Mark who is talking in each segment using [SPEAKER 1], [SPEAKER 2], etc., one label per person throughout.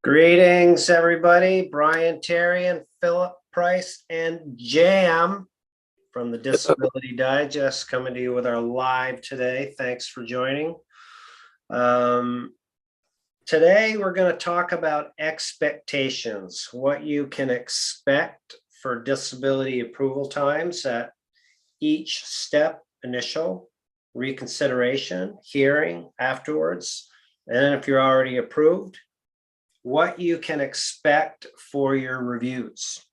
[SPEAKER 1] Greetings, everybody. Brian Terry and Philip Price and Jam from the Disability Digest coming to you with our live today. Thanks for joining. Today, we're going to talk about expectations, what you can expect for disability approval times at each step, initial, reconsideration, hearing, afterwards, and if you're already approved, what you can expect for your reviews.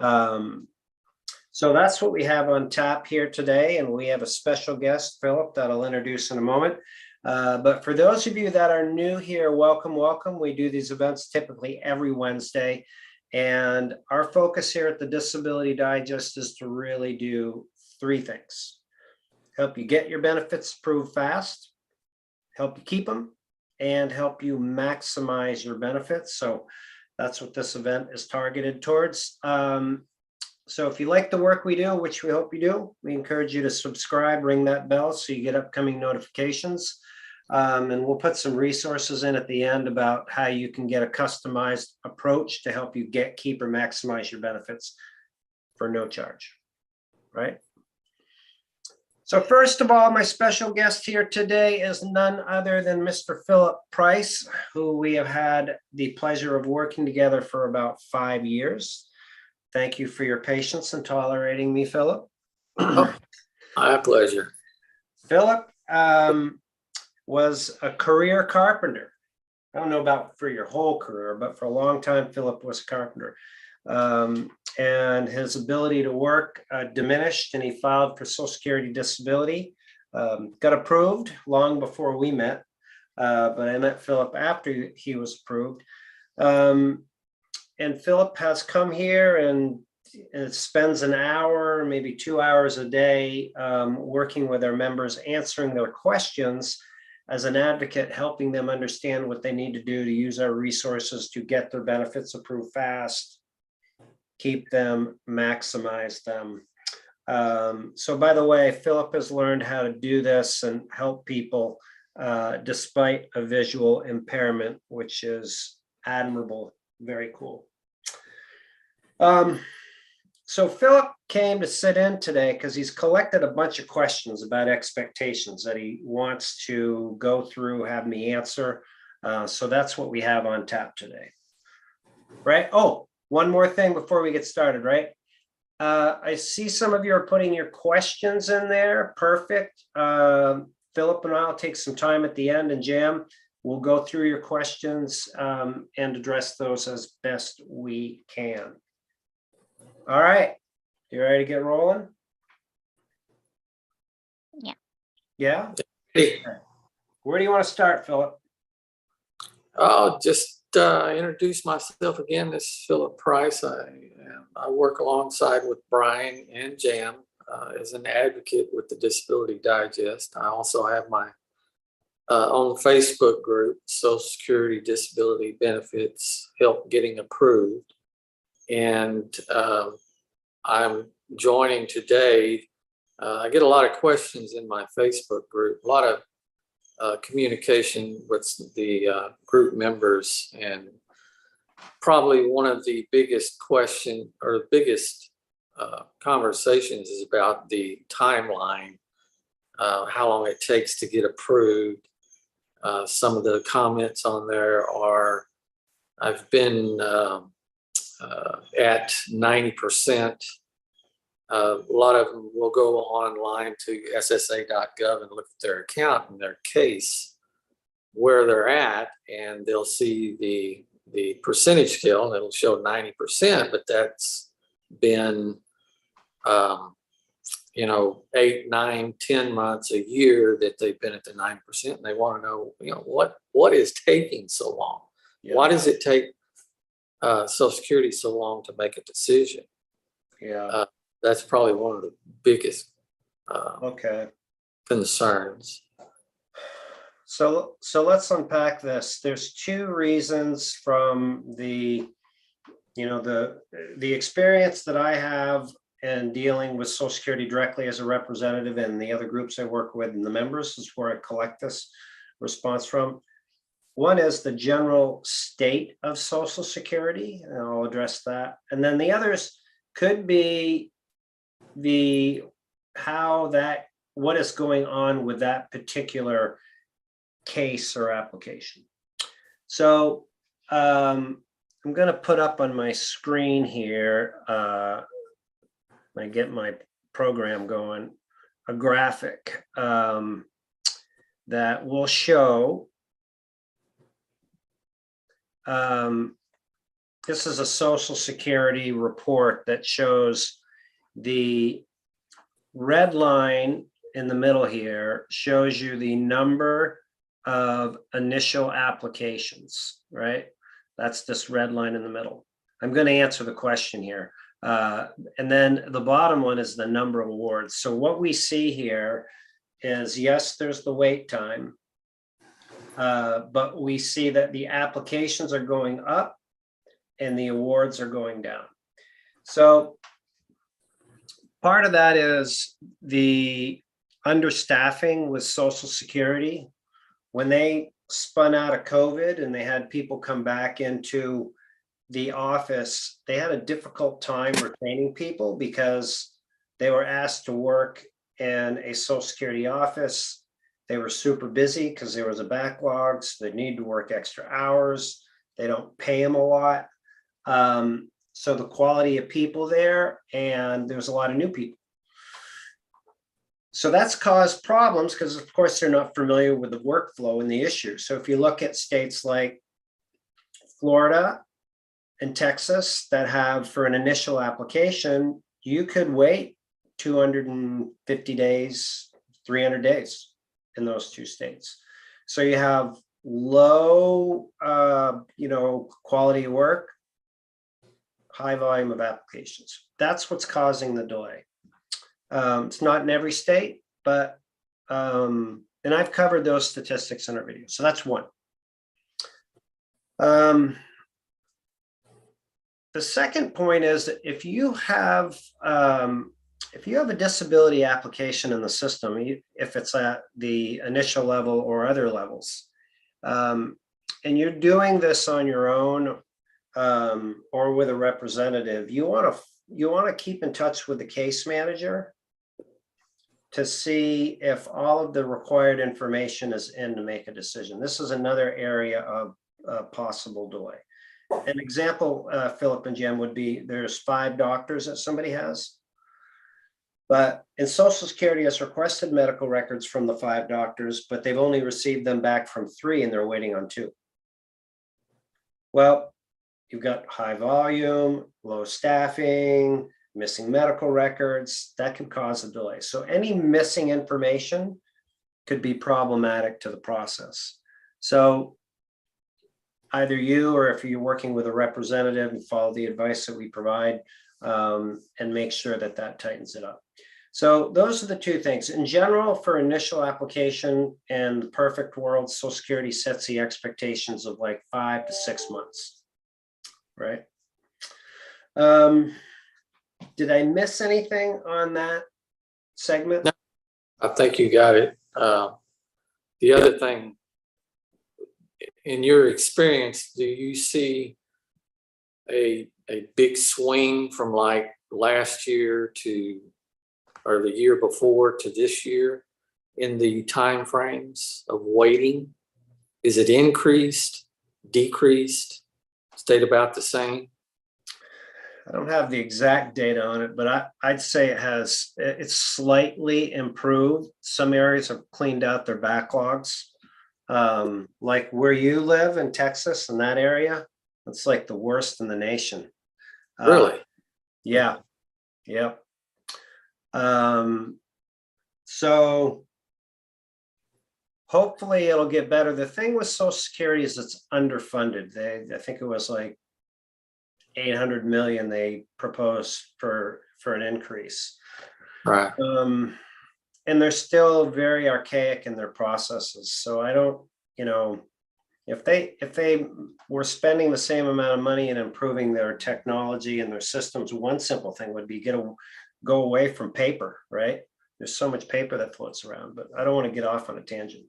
[SPEAKER 1] So that's what we have on tap here today, and we have a special guest, Philip, that I'll introduce in a moment. But for those of you that are new here, welcome, welcome. We do these events typically every Wednesday, and our focus here at the Disability Digest is to really do three things: help you get your benefits approved fast, help you keep them, and help you maximize your benefits. So that's what this event is targeted towards. So if you like the work we do, which we hope you do, we encourage you to subscribe, ring that bell so you get upcoming notifications. And we'll put some resources in at the end about how you can get a customized approach to help you get, keep, or maximize your benefits for no charge, right? So first of all, my special guest here today is none other than Mr. Philip Price, who we have had the pleasure of working together for about 5 years. Thank you for your patience and tolerating me, Philip.
[SPEAKER 2] My pleasure.
[SPEAKER 1] Philip was a career carpenter. I don't know about for your whole career, but for a long time, Philip was a carpenter. And his ability to work diminished, and he filed for Social Security disability. Got approved long before we met, but I met Philip after he was approved. And Philip has come here and spends an hour, maybe 2 hours a day, working with our members, answering their questions as an advocate, helping them understand what they need to do to use our resources to get their benefits approved fast, keep them, maximize them. So by the way, Philip has learned how to do this and help people despite a visual impairment, which is admirable, very cool. So Philip came to sit in today because he's collected a bunch of questions about expectations that he wants to go through, have me answer. So that's what we have on tap today, right? Oh, one more thing before we get started, right? I see some of you are putting your questions in there. Perfect. Philip and I'll take some time at the end, and Jam, we'll go through your questions and address those as best we can. All right. You ready to get rolling?
[SPEAKER 3] Yeah.
[SPEAKER 1] Yeah?
[SPEAKER 2] Hey.
[SPEAKER 1] Okay. Where do you want to start, Philip?
[SPEAKER 2] I'll just introduce myself again. This is Philip Price. I work alongside with Brian and Jam as an advocate with the Disability Digest. I also have my own Facebook group, Social Security Disability Benefits Help Getting Approved. And I'm joining today. I get a lot of questions in my Facebook group, a lot of communication with the group members, and probably one of the biggest question or the biggest conversations is about the timeline, how long it takes to get approved. Some of the comments on there are, I've been at 90%. A lot of them will go online to ssa.gov and look at their account and their case, where they're at, and they'll see the percentage scale, and it'll show 90%, but that's been 8, 9, 10 months, a year that they've been at the 90%, and they want to know, what is taking so long? Yeah. Why does it take Social Security so long to make a decision?
[SPEAKER 1] Yeah.
[SPEAKER 2] That's probably one of the biggest concerns.
[SPEAKER 1] So let's unpack this. There's two reasons from the experience that I have in dealing with Social Security directly as a representative, and the other groups I work with and the members is where I collect this response from. One is the general state of Social Security, and I'll address that. And then the others could be what is going on with that particular case or application. So I'm going to put up on my screen here, I get my program going, a graphic that will show. This is a Social Security report that shows the red line in the middle here shows you the number of initial applications, right? That's this red line in the middle. I'm going to answer the question here. And then the bottom one is the number of awards. So what we see here is, yes, there's the wait time, but we see that the applications are going up and the awards are going down. So part of that is the understaffing with Social Security. When they spun out of COVID and they had people come back into the office, they had a difficult time retaining people because they were asked to work in a Social Security office. They were super busy because there was a backlog, so they need to work extra hours. They don't pay them a lot. So the quality of people there, and there's a lot of new people. So that's caused problems because, of course, they're not familiar with the workflow and the issue. So if you look at states like Florida and Texas that have, for an initial application, you could wait 250 days, 300 days in those two states. So you have low, quality of work, high volume of applications. That's what's causing the delay. It's not in every state, but, and I've covered those statistics in our video. So that's one. The second point is that if you have a disability application in the system, if it's at the initial level or other levels, and you're doing this on your own or with a representative, you want to keep in touch with the case manager to see if all of the required information is in to make a decision. This is another area of possible delay. An example, Philip and Jen, would be there's 5 doctors that somebody has, but in Social Security has requested medical records from the 5 doctors, but they've only received them back from 3 and they're waiting on 2. Well, you've got high volume, low staffing, missing medical records, that can cause a delay. So any missing information could be problematic to the process. So either you, or if you're working with a representative, and follow the advice that we provide and make sure that that tightens it up. So those are the 2 things. In general, for initial application and the perfect world, Social Security sets the expectations of like 5 to 6 months, right? Did I miss anything on that segment?
[SPEAKER 2] No, I think you got it. The other thing, in your experience, do you see a big swing from like last year to, or the year before to this year in the timeframes of waiting? Is it increased, decreased, stayed about the same?
[SPEAKER 1] I don't have the exact data on it, but I'd say it's slightly improved. Some areas have cleaned out their backlogs. Like where you live in Texas, in that area, it's like the worst in the nation.
[SPEAKER 2] Really?
[SPEAKER 1] Yeah. Yep. So hopefully it'll get better. The thing with Social Security is it's underfunded. I think it was like 800 million they proposed for an increase.
[SPEAKER 2] Right.
[SPEAKER 1] And they're still very archaic in their processes. So I don't, if they were spending the same amount of money and improving their technology and their systems, one simple thing would be go away from paper, right? There's so much paper that floats around, but I don't want to get off on a tangent.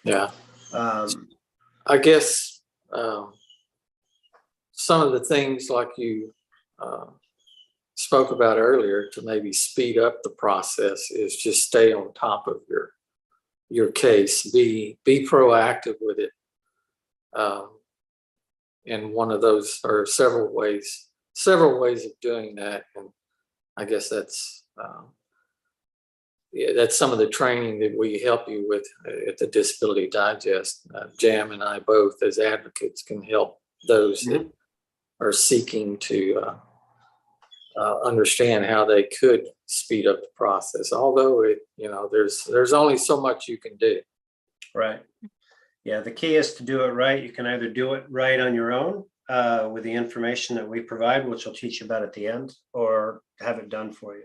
[SPEAKER 2] Yeah. I guess some of the things like you spoke about earlier to maybe speed up the process is just stay on top of your case, be proactive with it. And one of those are several ways of doing that. And I guess that's some of the training that we help you with at the Disability Digest. Jam and I both as advocates can help those that are seeking to understand how they could speed up the process. Although there's only so much you can do.
[SPEAKER 1] Right. Yeah, the key is to do it right. You can either do it right on your own with the information that we provide, which we'll teach you about at the end, or have it done for you.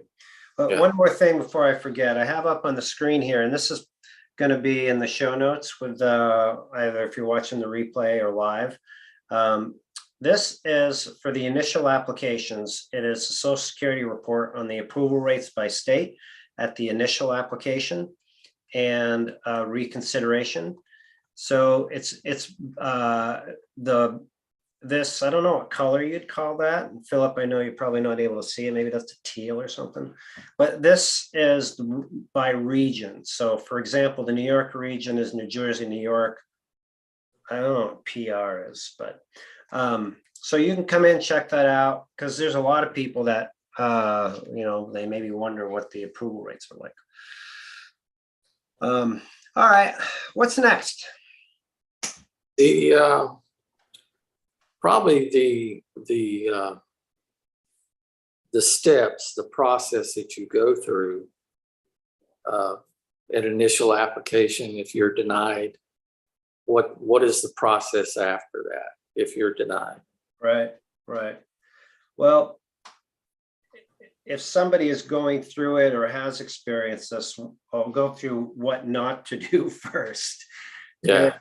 [SPEAKER 1] But one more thing before I forget, I have up on the screen here, and this is going to be in the show notes with either if you're watching the replay or live. This is for the initial applications. It is a Social Security report on the approval rates by state at the initial application and reconsideration. So it's this, I don't know what color you'd call that. And Philip, I know you're probably not able to see it. Maybe that's a teal or something. But this is by region. So for example, the New York region is New Jersey, New York. I don't know what PR is, but so you can come in, check that out, because there's a lot of people that they maybe wonder what the approval rates are like. All right, what's next?
[SPEAKER 2] Probably the steps, the process that you go through at initial application. If you're denied, what is the process after that if you're denied?
[SPEAKER 1] Right. Well, if somebody is going through it or has experienced this, I'll go through what not to do first.
[SPEAKER 2] Yeah.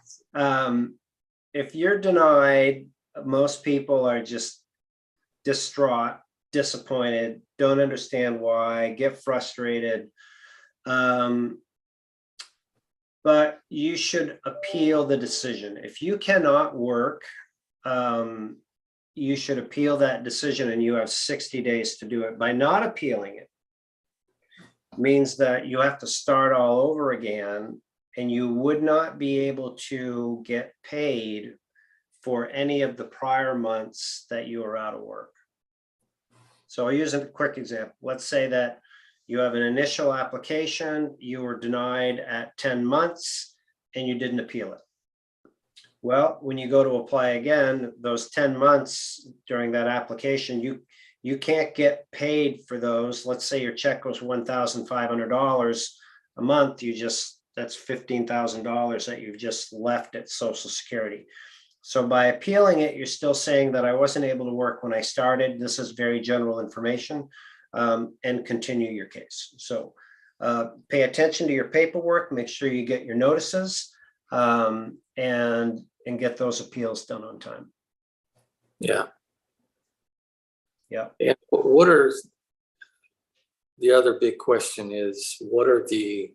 [SPEAKER 1] If you're denied, most people are just distraught, disappointed, don't understand why, get frustrated. But you should appeal the decision. If you cannot work, you should appeal that decision, and you have 60 days to do it. By not appealing it means that you have to start all over again, and you would not be able to get paid for any of the prior months that you were out of work. So I'll use a quick example. Let's say that you have an initial application, you were denied at 10 months, and you didn't appeal it. Well, when you go to apply again, those 10 months during that application, you can't get paid for those. Let's say your check was $1,500 a month. That's $15,000 that you've just left at Social Security. So by appealing it, you're still saying that I wasn't able to work when I started. This is very general information, and continue your case. So pay attention to your paperwork, make sure you get your notices, and get those appeals done on time.
[SPEAKER 2] Yeah.
[SPEAKER 1] Yeah.
[SPEAKER 2] And what are the other big question is, what are the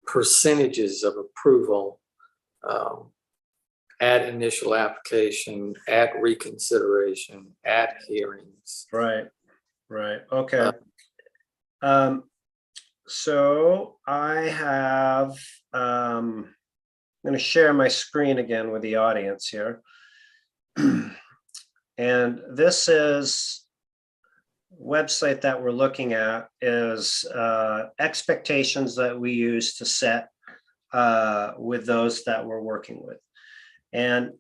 [SPEAKER 2] percentages of approval at initial application, at reconsideration, at hearings?
[SPEAKER 1] Right. Okay. So I have, I'm going to share my screen again with the audience here. And this is website that we're looking at is expectations that we use to set with those that we're working with. And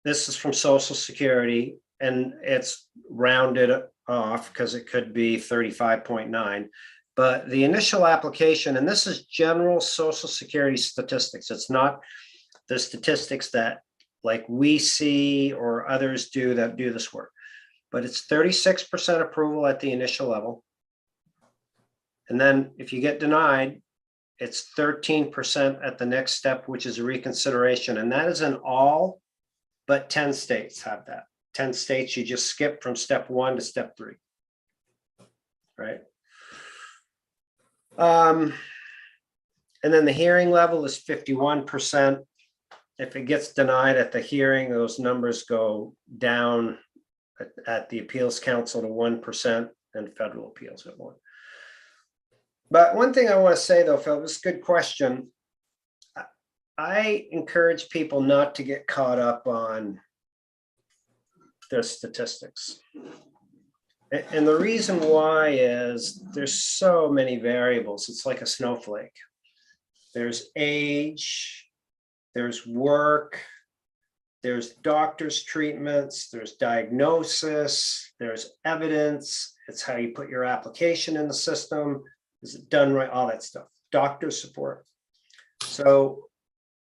[SPEAKER 1] this is from Social Security, and it's rounded off because it could be 35.9. But the initial application, and this is general Social Security statistics. It's not the statistics that like we see or others do that do this work. But it's 36% approval at the initial level. And then if you get denied, it's 13% at the next step, which is a reconsideration. And that is in all but 10 states have that. 10 states, you just skip from step 1 to step 3. Right. And then the hearing level is 51%. if it gets denied at the hearing, those numbers go down at the appeals council to 1% and federal appeals at 1%. But one thing I want to say though, Phil, this is a good question. I encourage people not to get caught up on their statistics. And the reason why is there's so many variables. It's like a snowflake. There's age, there's work, there's doctor's treatments, there's diagnosis, there's evidence. It's how you put your application in the system. Is it done right? All that stuff. Doctor support. So,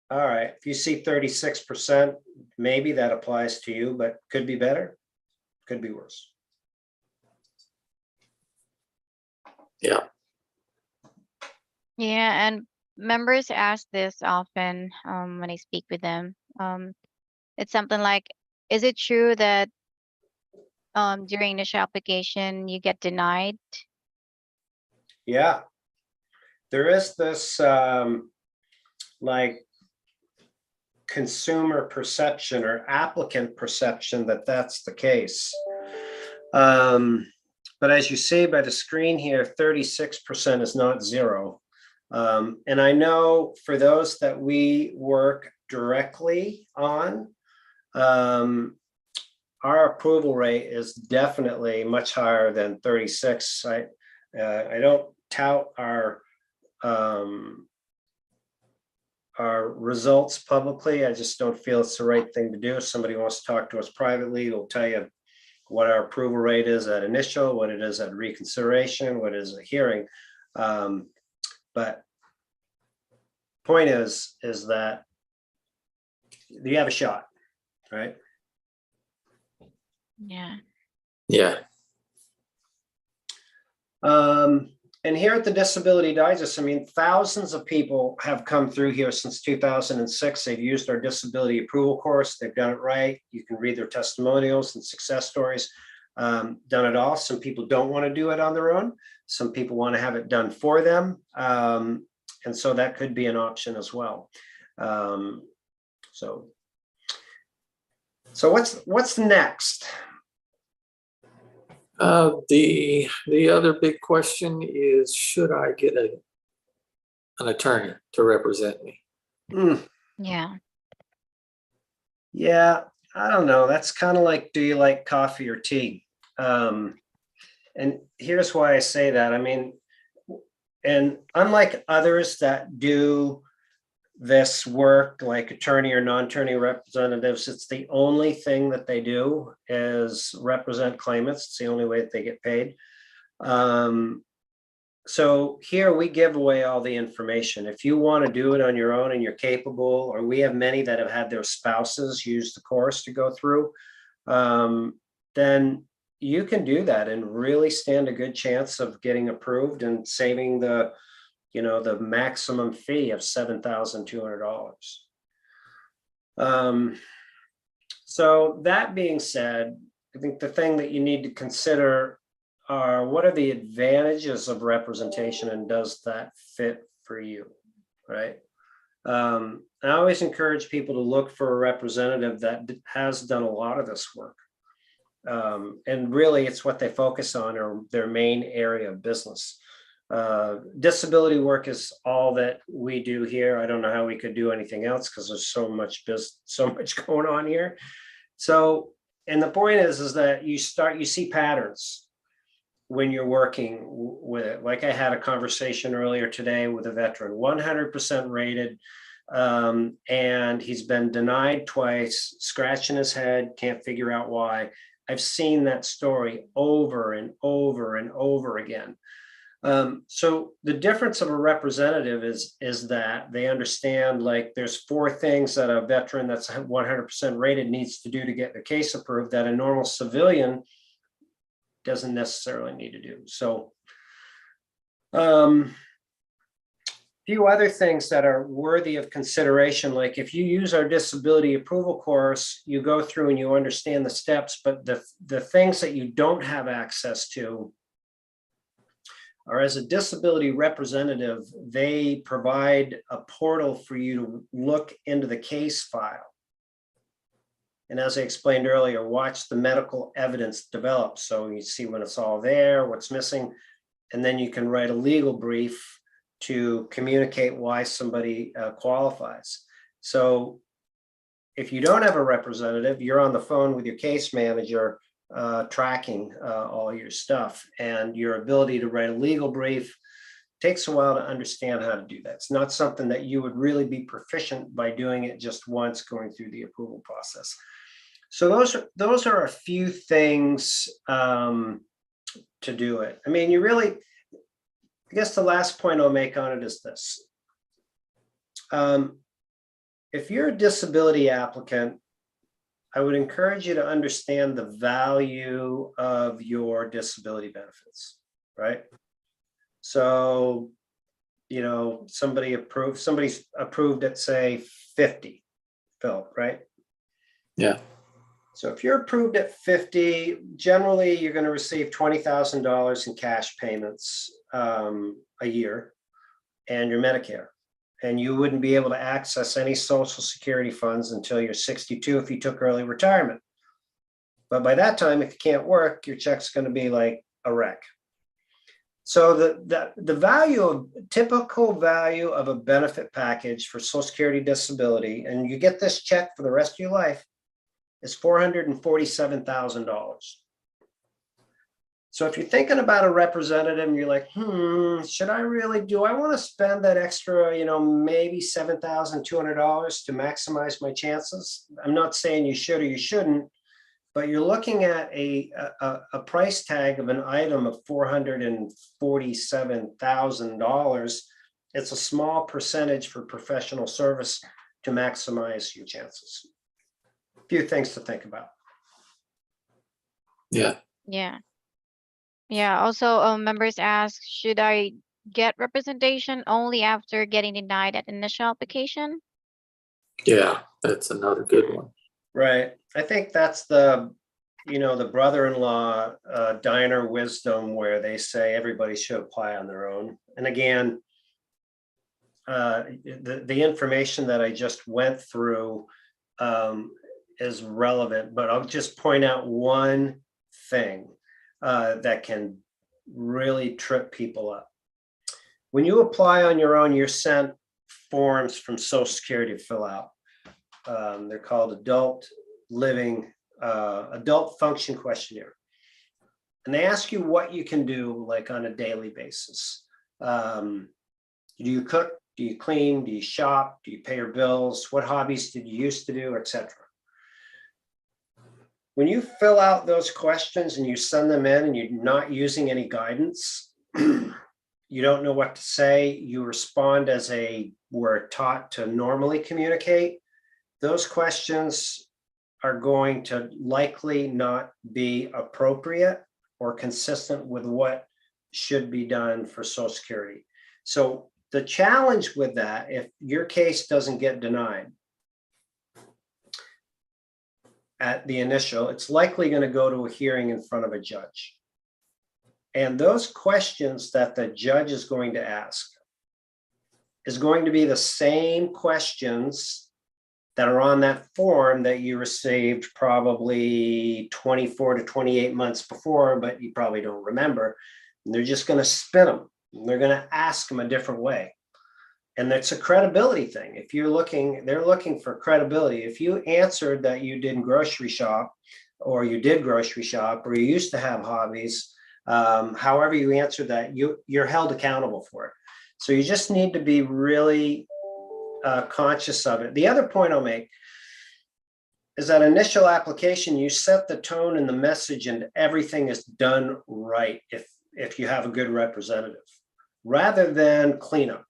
[SPEAKER 1] all right, if you see 36%, maybe that applies to you, but could be better, could be worse.
[SPEAKER 2] Yeah.
[SPEAKER 3] Yeah, and members ask this often when I speak with them. It's something like, is it true that during initial application you get denied?
[SPEAKER 1] Yeah, there is this like consumer perception or applicant perception that that's the case. But as you see by the screen here, 36% is not zero. And I know for those that we work directly on, our approval rate is definitely much higher than 36. I don't tout our results publicly. I just don't feel it's the right thing to do. If somebody wants to talk to us privately, we'll tell you what our approval rate is at initial, what it is at reconsideration, what it is at hearing. But point is that you have a shot, right?
[SPEAKER 3] Yeah.
[SPEAKER 2] Yeah.
[SPEAKER 1] And here at the Disability Digest, I mean, thousands of people have come through here since 2006. They've used our disability approval course. They've done it right. You can read their testimonials and success stories, done it all. Some people don't want to do it on their own. Some people want to have it done for them. And so that could be an option as well. So what's next?
[SPEAKER 2] The other big question is, should I get an attorney to represent me?
[SPEAKER 3] Yeah.
[SPEAKER 1] Yeah, I don't know. That's kind of like, do you like coffee or tea? And here's why I say that. I mean, and unlike others that do this work, like attorney or non-attorney representatives, it's the only thing that they do is represent claimants. It's the only way that they get paid. So here we give away all the information. If you want to do it on your own and you're capable, or we have many that have had their spouses use the course to go through, then you can do that and really stand a good chance of getting approved and saving the maximum fee of $7,200. So that being said, I think the thing that you need to consider are, what are the advantages of representation and does that fit for you, right? I always encourage people to look for a representative that has done a lot of this work. And really it's what they focus on or their main area of business. Disability work is all that we do here. I don't know how we could do anything else because there's so much going on here. So, and the point is that you see patterns when you're working with it. Like I had a conversation earlier today with a veteran, 100% rated, and he's been denied twice, scratching his head, can't figure out why. I've seen that story over and over and over again. So the difference of a representative is that they understand, like, there's 4 things that a veteran that's 100% rated needs to do to get the case approved that a normal civilian doesn't necessarily need to do. So few other things that are worthy of consideration, like if you use our disability approval course, you go through and you understand the steps, but the things that you don't have access to, or as a disability representative, they provide a portal for you to look into the case file. And as I explained earlier, watch the medical evidence develop. So you see when it's all there, what's missing, and then you can write a legal brief to communicate why somebody qualifies. So if you don't have a representative, you're on the phone with your case manager tracking all your stuff, and your ability to write a legal brief takes a while to understand how to do that. It's not something that you would really be proficient by doing it just once going through the approval process. So those are a few things to do it. I mean, I guess the last point I'll make on it is this. If you're a disability applicant, I would encourage you to understand the value of your disability benefits, right? So, you know, somebody's approved at, say, 50, Phil, right?
[SPEAKER 2] Yeah.
[SPEAKER 1] So if you're approved at 50, generally you're going to receive $20,000 in cash payments a year, and your Medicare. And you wouldn't be able to access any Social Security funds until you're 62 if you took early retirement. But by that time, if you can't work, your check's going to be like a wreck. So the typical value of a benefit package for Social Security disability, and you get this check for the rest of your life, is $447,000. So if you're thinking about a representative and you're like, should I really, do I want to spend that extra, maybe $7,200 to maximize my chances? I'm not saying you should or you shouldn't, but you're looking at a price tag of an item of $447,000. It's a small percentage for professional service to maximize your chances. A few things to think about.
[SPEAKER 2] Yeah.
[SPEAKER 3] Yeah. Yeah. Also, members ask, should I get representation only after getting denied at initial application?
[SPEAKER 2] Yeah, that's another good one.
[SPEAKER 1] Right. I think that's the brother-in-law diner wisdom, where they say everybody should apply on their own. And again, the information that I just went through is relevant, but I'll just point out one thing that can really trip people up. When you apply on your own, you're sent forms from Social Security to fill out. They're called adult function questionnaire. And they ask you what you can do, like on a daily basis. Do you cook? Do you clean? Do you shop? Do you pay your bills? What hobbies did you used to do, etc.? When you fill out those questions and you send them in and you're not using any guidance, you don't know what to say, you respond as we're taught to normally communicate, those questions are going to likely not be appropriate or consistent with what should be done for Social Security. So the challenge with that, if your case doesn't get denied at the initial, it's likely going to go to a hearing in front of a judge. And those questions that the judge is going to ask is going to be the same questions that are on that form that you received probably 24 to 28 months before, but you probably don't remember. And they're just going to spin them. And they're going to ask them a different way. And that's a credibility thing. If they're looking for credibility. If you answered that you didn't grocery shop, or you did grocery shop, or you used to have hobbies, however you answered that, you're held accountable for it. So you just need to be really conscious of it. The other point I'll make is that initial application, you set the tone and the message, and everything is done right if you have a good representative, rather than cleanup.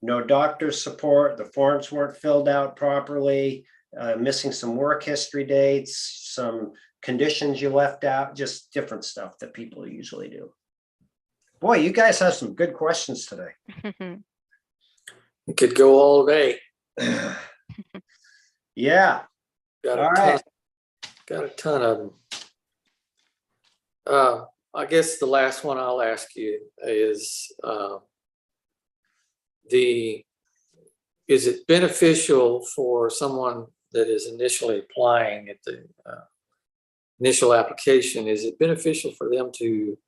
[SPEAKER 1] No doctor support, the forms weren't filled out properly, missing some work history dates, some conditions you left out, just different stuff that people usually do. Boy, you guys have some good questions today.
[SPEAKER 2] We could go all day.
[SPEAKER 1] Yeah.
[SPEAKER 2] Got
[SPEAKER 1] a ton
[SPEAKER 2] of them. I guess the last one I'll ask you is, is it beneficial for someone that is initially applying at the initial application, is it beneficial for them to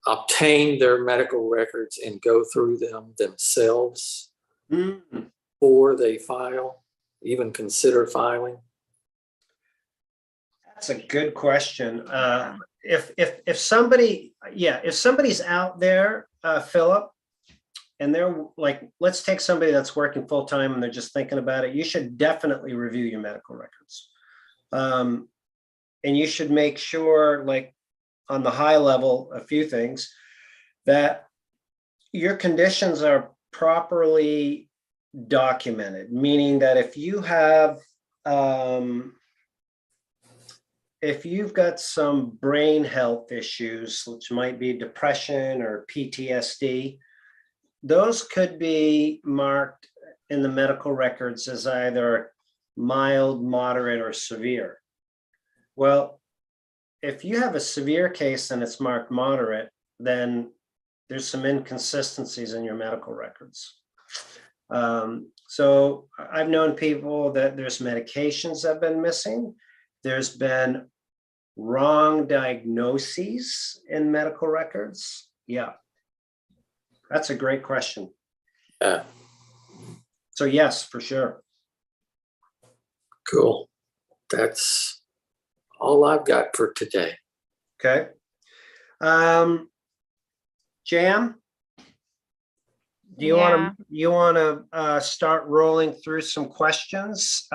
[SPEAKER 2] obtain their medical records and go through them themselves before they file, even consider filing?
[SPEAKER 1] That's a good question. If somebody, if somebody's out there, Philip, and they're like, let's take somebody that's working full time and they're just thinking about it, you should definitely review your medical records. And you should make sure, like on the high level, a few things, that your conditions are properly documented, meaning that if you have, if you've got some brain health issues, which might be depression or PTSD, those could be marked in the medical records as either mild, moderate, or severe. Well, if you have a severe case and it's marked moderate, then there's some inconsistencies in your medical records. So I've known people that there's medications that have been missing. There's been wrong diagnoses in medical records. Yeah, that's a great question.
[SPEAKER 2] Yeah.
[SPEAKER 1] So yes, for sure.
[SPEAKER 2] Cool. That's all I've got for today.
[SPEAKER 1] Okay. Jam, do you want to start rolling through some questions?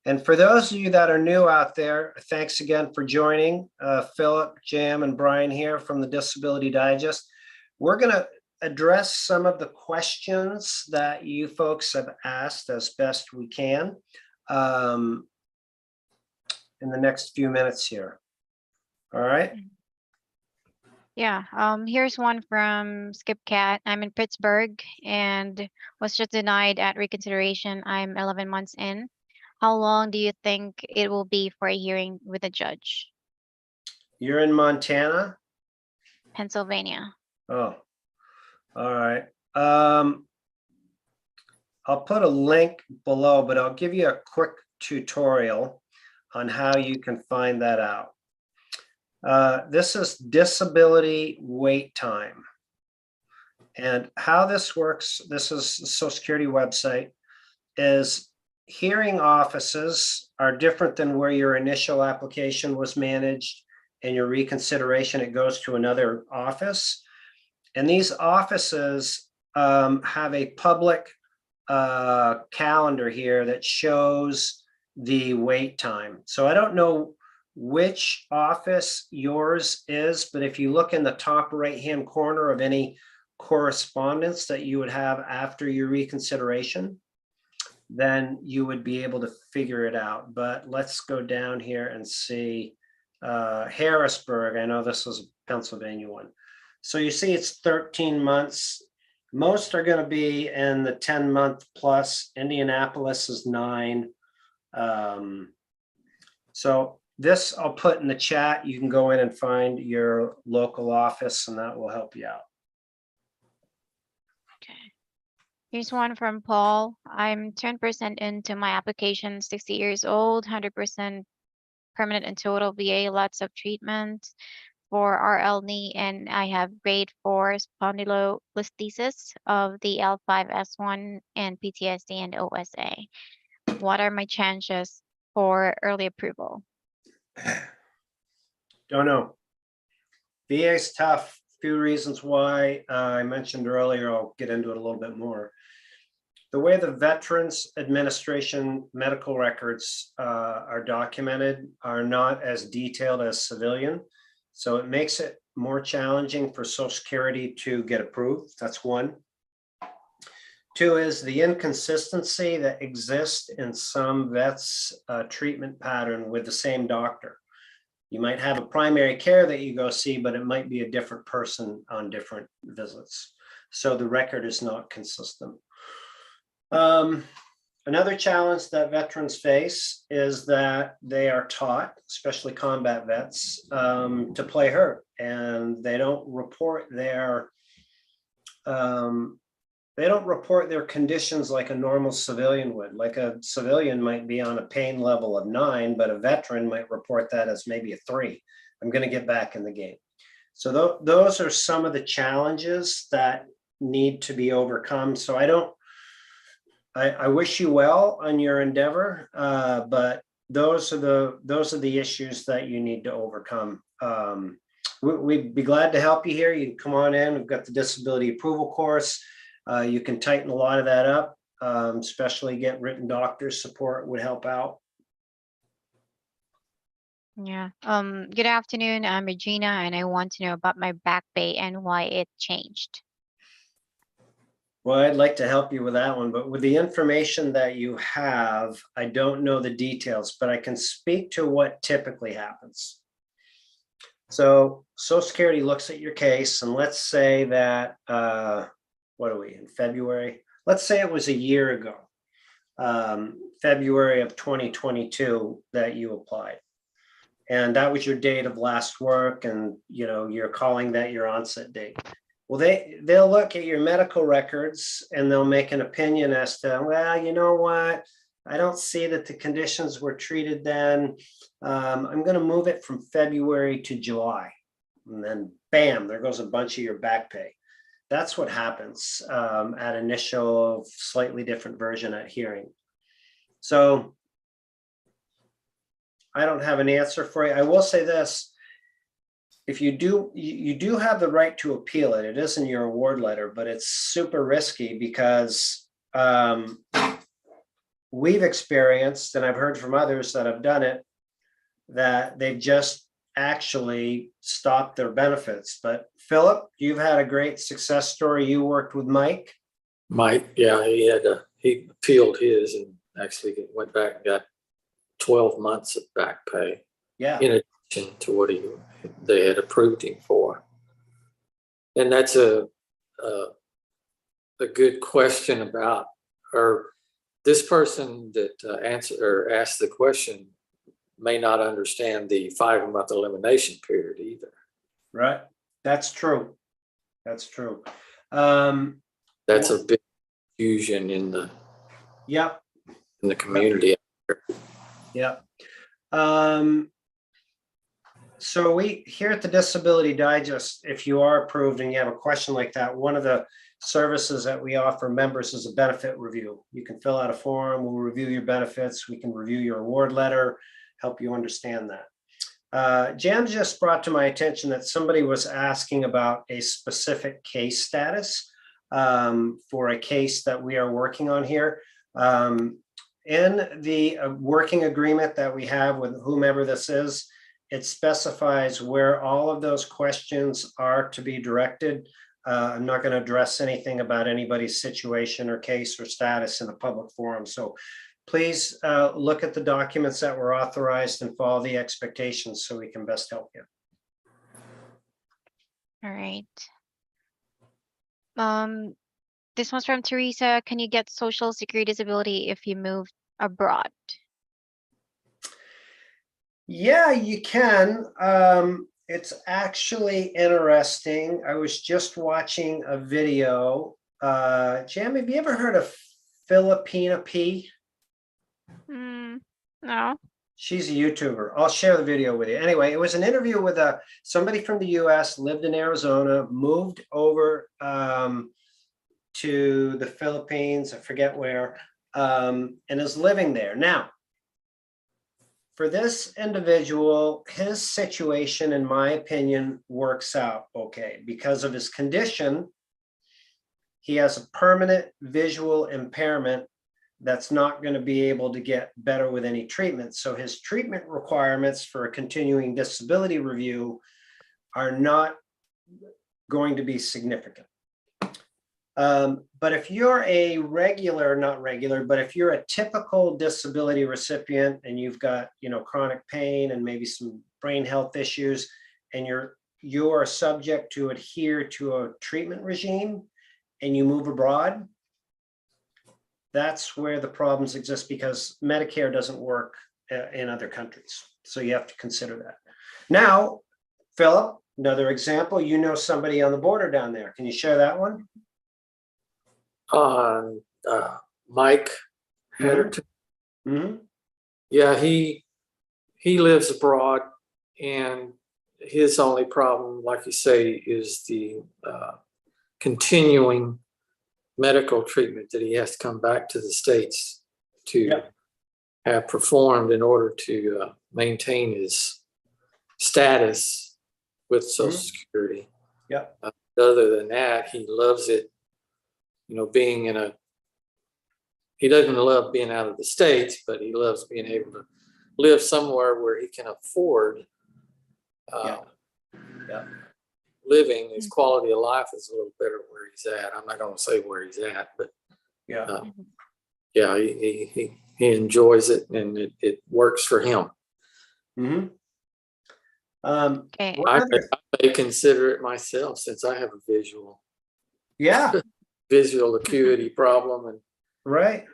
[SPEAKER 1] And for those of you that are new out there, thanks again for joining. Philip, Jam, and Brian here from the Disability Digest. We're going to address some of the questions that you folks have asked as best we can in the next few minutes here. All right.
[SPEAKER 3] Yeah, here's one from Skip Cat. I'm in Pittsburgh and was just denied at reconsideration. I'm 11 months in. How long do you think it will be for a hearing with a judge?
[SPEAKER 1] You're in Montana?
[SPEAKER 3] Pennsylvania.
[SPEAKER 1] Oh, all right. I'll put a link below, but I'll give you a quick tutorial on how you can find that out. This is disability wait time. And how this works, this is the Social Security website, is hearing offices are different than where your initial application was managed and your reconsideration, it goes to another office. And these offices have a public calendar here that shows the wait time. So I don't know which office yours is, but if you look in the top right-hand corner of any correspondence that you would have after your reconsideration, then you would be able to figure it out. But let's go down here and see Harrisburg. I know this was a Pennsylvania one. So you see it's 13 months. Most are going to be in the 10-month plus. Indianapolis is 9. So this I'll put in the chat. You can go in and find your local office and that will help you out.
[SPEAKER 3] Okay. Here's one from Paul. I'm 10% into my application, 60 years old, 100% permanent and total VA, lots of treatments for RL knee, and I have grade 4 spondylolisthesis of the L5S1 and PTSD and OSA. What are my chances for early approval?
[SPEAKER 1] Don't know. VA is tough. Few reasons why. I mentioned earlier, I'll get into it a little bit more. The way the Veterans Administration medical records are documented are not as detailed as civilian. So it makes it more challenging for Social Security to get approved. That's one. 2 is the inconsistency that exists in some vets' treatment pattern with the same doctor. You might have a primary care that you go see, but it might be a different person on different visits. So the record is not consistent. Another challenge that veterans face is that they are taught, especially combat vets, to play hurt, and they don't report their conditions like a normal civilian would. Like a civilian might be on a pain level of 9, but a veteran might report that as maybe a 3. I'm going to get back in the game. So those are some of the challenges that need to be overcome. So I wish you well on your endeavor, but those are the issues that you need to overcome. We'd be glad to help you here. You can come on in. We've got the disability approval course. You can tighten a lot of that up, especially get written doctor support would help out.
[SPEAKER 3] Yeah. Good afternoon. I'm Regina, and I want to know about my back pay and why it changed.
[SPEAKER 1] Well, I'd like to help you with that one, but with the information that you have, I don't know the details, but I can speak to what typically happens. So Social Security looks at your case, and let's say that, what are we in February? Let's say it was a year ago, February of 2022 that you applied. And that was your date of last work, and you're calling that your onset date. Well, they'll look at your medical records and they'll make an opinion as to, well, you know what? I don't see that the conditions were treated then. I'm going to move it from February to July. And then bam, there goes a bunch of your back pay. That's what happens at initial, slightly different version at hearing. So I don't have an answer for you. I will say this. If you do have the right to appeal it. It is in your award letter, but it's super risky because we've experienced, and I've heard from others that have done it, that they've just actually stopped their benefits. But Philip, you've had a great success story. You worked with Mike.
[SPEAKER 2] Mike, yeah, he appealed his and actually went back and got 12 months of back pay.
[SPEAKER 1] Yeah.
[SPEAKER 2] In addition to what they had approved him for. And that's a good question about, or this person that asked the question may not understand the 5-month elimination period either.
[SPEAKER 1] Right. That's true. That's true.
[SPEAKER 2] That's a big fusion in the community.
[SPEAKER 1] Yep. So we here at the Disability Digest, if you are approved and you have a question like that, one of the services that we offer members is a benefit review. You can fill out a form, we'll review your benefits, we can review your award letter, help you understand that. Jam just brought to my attention that somebody was asking about a specific case status for a case that we are working on here. In the working agreement that we have with whomever this is, it specifies where all of those questions are to be directed. I'm not going to address anything about anybody's situation or case or status in a public forum. So please look at the documents that were authorized and follow the expectations so we can best help you.
[SPEAKER 3] All right. This one's from Teresa. Can you get Social Security disability if you move abroad?
[SPEAKER 1] Yeah, you can. It's actually interesting. I was just watching a video. Jam, have you ever heard of Filipina P?
[SPEAKER 3] No.
[SPEAKER 1] She's a YouTuber. I'll share the video with you. Anyway, it was an interview with somebody from the US, lived in Arizona, moved over to the Philippines, I forget where, and is living there. Now, for this individual, his situation, in my opinion, works out okay. Because of his condition, he has a permanent visual impairment that's not going to be able to get better with any treatment. So his treatment requirements for a continuing disability review are not going to be significant. But if you're a regular, not regular, but if you're a typical disability recipient and you've got, chronic pain and maybe some brain health issues, and you are subject to adhere to a treatment regime and you move abroad, that's where the problems exist, because Medicare doesn't work in other countries. So you have to consider that. Now, Philip, another example, you know somebody on the border down there. Can you share that one?
[SPEAKER 2] Mike Hedderton.
[SPEAKER 1] Mm-hmm.
[SPEAKER 2] Yeah, he lives abroad, and his only problem, like you say, is the continuing medical treatment that he has to come back to the States to have performed in order to maintain his status with Social Security.
[SPEAKER 1] Yep.
[SPEAKER 2] Other than that, he loves it, being he doesn't love being out of the States, but he loves being able to live somewhere where he can afford living. His quality of life is a little better where he's at. I'm not going to say where he's at, but he enjoys it, and it works for him.
[SPEAKER 1] Mm-hmm.
[SPEAKER 3] Okay.
[SPEAKER 2] I may consider it myself, since I have a visual acuity problem, and
[SPEAKER 1] right,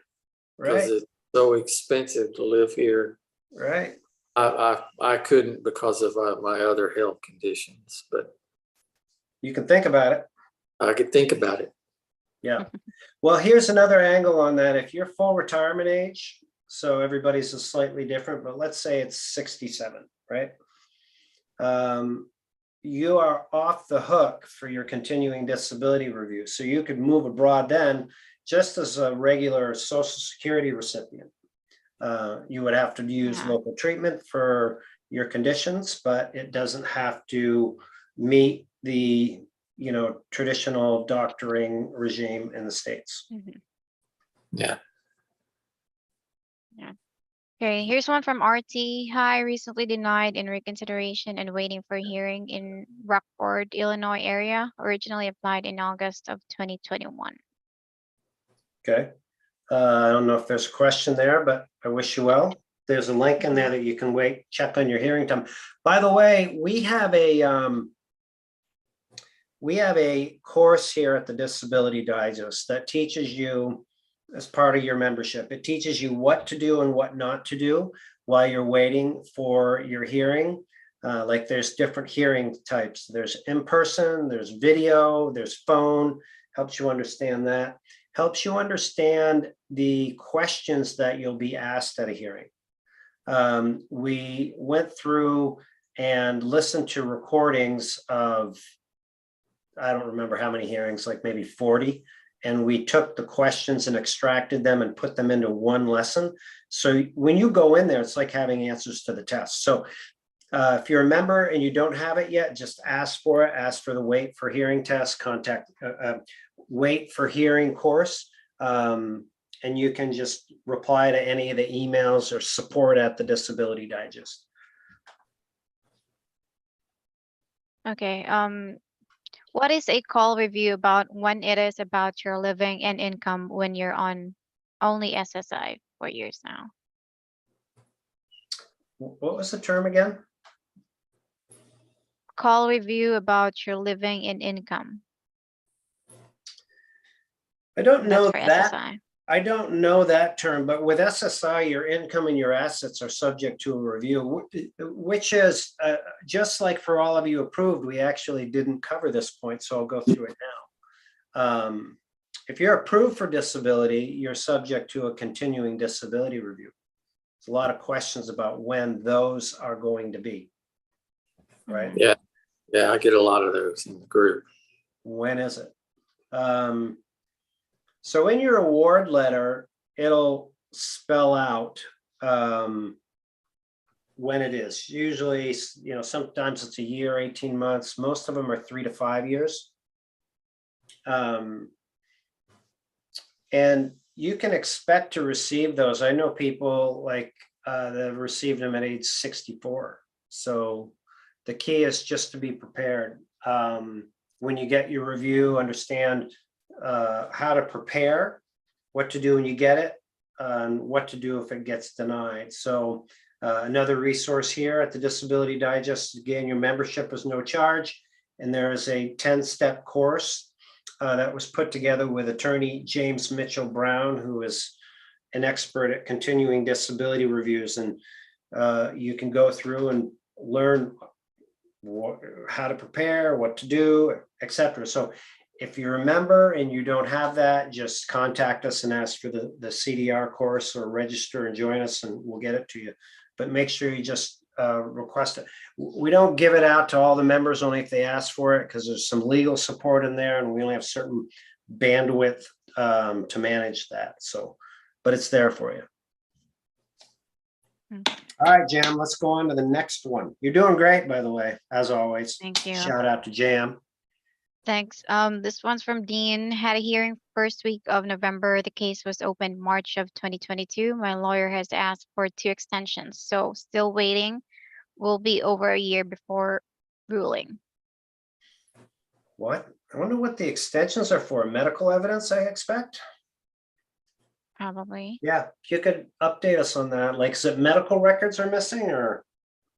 [SPEAKER 2] because it's so expensive to live here.
[SPEAKER 1] Right.
[SPEAKER 2] I couldn't, because of my other health conditions, but
[SPEAKER 1] you can think about it.
[SPEAKER 2] I could think about it.
[SPEAKER 1] Yeah. Well, here's another angle on that. If you're full retirement age, so everybody's is slightly different, but let's say it's 67, right? You are off the hook for your continuing disability review. So you could move abroad then, just as a regular Social Security recipient. You would have to use local treatment for your conditions, but it doesn't have to meet the traditional doctoring regime in the States.
[SPEAKER 2] Yeah.
[SPEAKER 3] Okay, here's one from RT. Hi, recently denied in reconsideration and waiting for hearing in Rockford, Illinois area. Originally applied in August of 2021.
[SPEAKER 1] Okay. I don't know if there's a question there, but I wish you well. There's a link in there that you can check on your hearing time. By the way, we have a course here at the Disability Digest that teaches you, as part of your membership, it teaches you what to do and what not to do while you're waiting for your hearing. Like there's different hearing types. There's in-person, there's video, there's phone, helps you understand that. Helps you understand the questions that you'll be asked at a hearing. We went through and listened to recordings of, I don't remember how many hearings, like maybe 40. And we took the questions and extracted them and put them into one lesson. So when you go in there, it's like having answers to the test. So if you're a member and you don't have it yet, just ask for it. Ask for the Wait for Hearing test, contact Wait for Hearing course. And you can just reply to any of the emails or support at the Disability Digest.
[SPEAKER 3] Okay. What is a call review about when it is about your living and income when you're on only SSI for years now?
[SPEAKER 1] What was the term again?
[SPEAKER 3] Call review about your living and income.
[SPEAKER 1] I don't know that.
[SPEAKER 3] SSI.
[SPEAKER 1] I don't know that term, but with SSI, your income and your assets are subject to a review, which is just like for all of you approved, we actually didn't cover this point, so I'll go through it now. If you're approved for disability, you're subject to a continuing disability review. There's a lot of questions about when those are going to be, right?
[SPEAKER 2] Yeah, I get a lot of those in the group. When
[SPEAKER 1] is it? So in your award letter, it'll spell out when it is. Usually, sometimes it's a year, 18 months. Most of them are 3 to 5 years. And you can expect to receive those. I know people that have received them at age 64. So the key is just to be prepared. When you get your review, understand how to prepare, what to do when you get it, and what to do if it gets denied. So another resource here at the Disability Digest, again, your membership is no charge, and there is a 10-step course that was put together with attorney James Mitchell Brown, who is an expert at continuing disability reviews. And you can go through and learn how to prepare, what to do, etc. So if you're a member and you don't have that, just contact us and ask for the CDR course, or register and join us, and we'll get it to you. But make sure you just request it. We don't give it out to all the members, only if they ask for it, because there's some legal support in there, and we only have certain bandwidth to manage that. So, but it's there for you. All right, Jam, let's go on to the next one. You're doing great, by the way, as always.
[SPEAKER 3] Thank you.
[SPEAKER 1] Shout out to Jam.
[SPEAKER 3] Thanks. This one's from Dean. Had a hearing first week of November. The case was opened March of 2022. My lawyer has asked for 2 extensions, so still waiting. Will be over a year before ruling.
[SPEAKER 1] What? I wonder what the extensions are for. Medical evidence, I expect.
[SPEAKER 3] Probably.
[SPEAKER 1] Yeah, if you could update us on that. Like, is it medical records are missing, or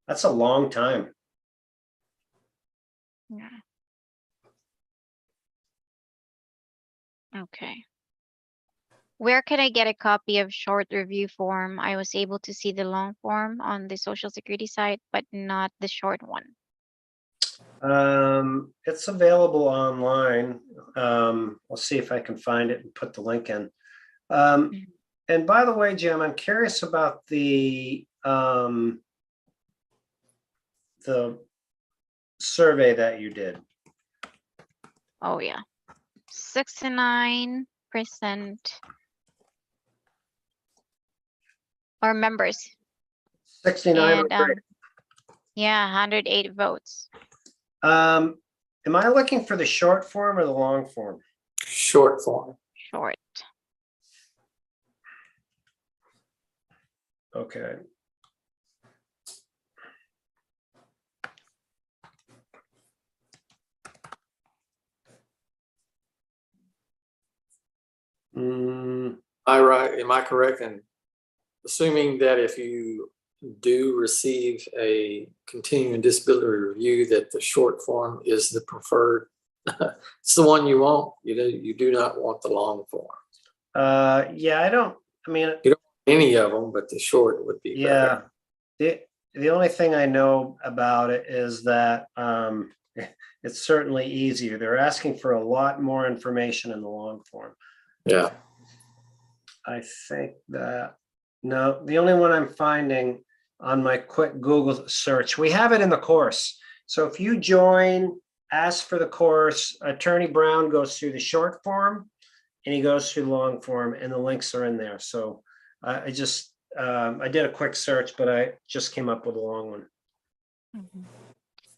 [SPEAKER 1] that's a long time?
[SPEAKER 3] Yeah. Okay. Where can I get a copy of short review form? I was able to see the long form on the Social Security site, but not the short one.
[SPEAKER 1] It's available online. I'll see if I can find it and put the link in. And by the way, Jim, I'm curious about the survey that you did.
[SPEAKER 3] Oh yeah, 69% are members.
[SPEAKER 1] 69.
[SPEAKER 3] And yeah, 108 votes.
[SPEAKER 1] Am I looking for the short form or the long form?
[SPEAKER 2] Short form.
[SPEAKER 3] Short.
[SPEAKER 1] Okay.
[SPEAKER 2] Am I correct in assuming that if you do receive a continuing disability review, that the short form is the preferred? It's the one you want. You do not want the long form.
[SPEAKER 1] Yeah, I mean,
[SPEAKER 2] you don't want any of them, but the short would be better.
[SPEAKER 1] Yeah. The only thing I know about it is that it's certainly easier. They're asking for a lot more information in the long form.
[SPEAKER 2] Yeah.
[SPEAKER 1] I think that, no, the only one I'm finding on my quick Google search, we have it in the course. So if you join, ask for the course, Attorney Brown goes through the short form and he goes through the long form, and the links are in there. So I did a quick search, but I just came up with a long one.